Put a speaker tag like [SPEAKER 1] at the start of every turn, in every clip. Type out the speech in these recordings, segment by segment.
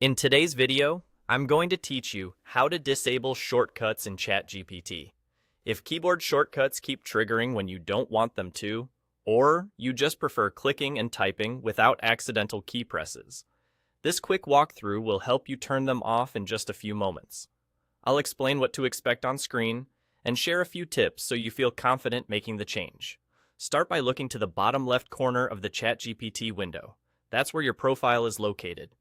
[SPEAKER 1] In today's video, I'm going to teach you how to disable shortcuts in ChatGPT. If keyboard shortcuts keep triggering when you don't want them to, or you just prefer clicking and typing without accidental key presses, this quick walkthrough will help you turn them off in just a few moments. I'll explain what to expect on screen and share a few tips so you feel confident making the change. Start by looking to the bottom left corner of the ChatGPT window. That's where your profile is located.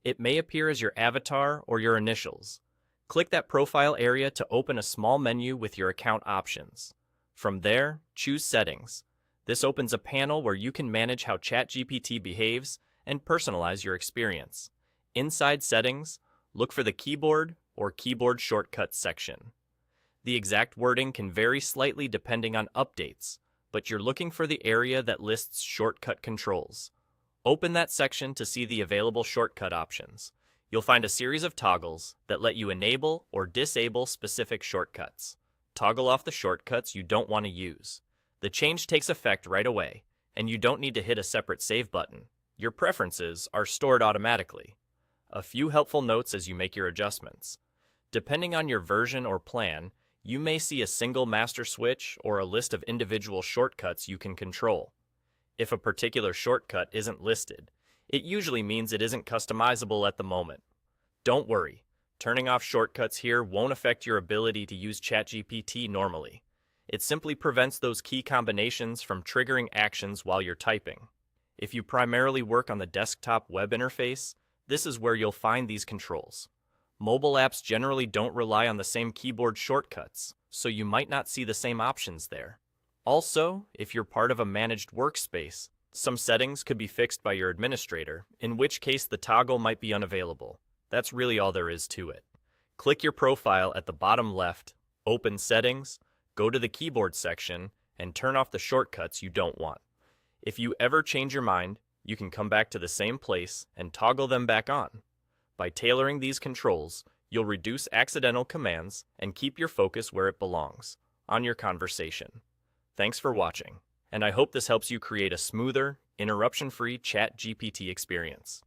[SPEAKER 1] It may appear as your avatar or your initials. Click that profile area to open a small menu with your account options. From there, choose Settings. This opens a panel where you can manage how ChatGPT behaves and personalize your experience. Inside Settings, look for the Keyboard or Keyboard Shortcuts section. The exact wording can vary slightly depending on updates, but you're looking for the area that lists shortcut controls. Open that section to see the available shortcut options. You'll find a series of toggles that let you enable or disable specific shortcuts. Toggle off the shortcuts you don't want to use. The change takes effect right away, and you don't need to hit a separate save button. Your preferences are stored automatically. A few helpful notes as you make your adjustments. Depending on your version or plan, you may see a single master switch or a list of individual shortcuts you can control. If a particular shortcut isn't listed, it usually means it isn't customizable at the moment. Don't worry, turning off shortcuts here won't affect your ability to use ChatGPT normally. It simply prevents those key combinations from triggering actions while you're typing. If you primarily work on the desktop web interface, this is where you'll find these controls. Mobile apps generally don't rely on the same keyboard shortcuts, so you might not see the same options there. Also, if you're part of a managed workspace, some settings could be fixed by your administrator, in which case the toggle might be unavailable. That's really all there is to it. Click your profile at the bottom left, open Settings, go to the Keyboard section, and turn off the shortcuts you don't want. If you ever change your mind, you can come back to the same place and toggle them back on. By tailoring these controls, you'll reduce accidental commands and keep your focus where it belongs, on your conversation. Thanks for watching, and I hope this helps you create a smoother, interruption-free ChatGPT experience.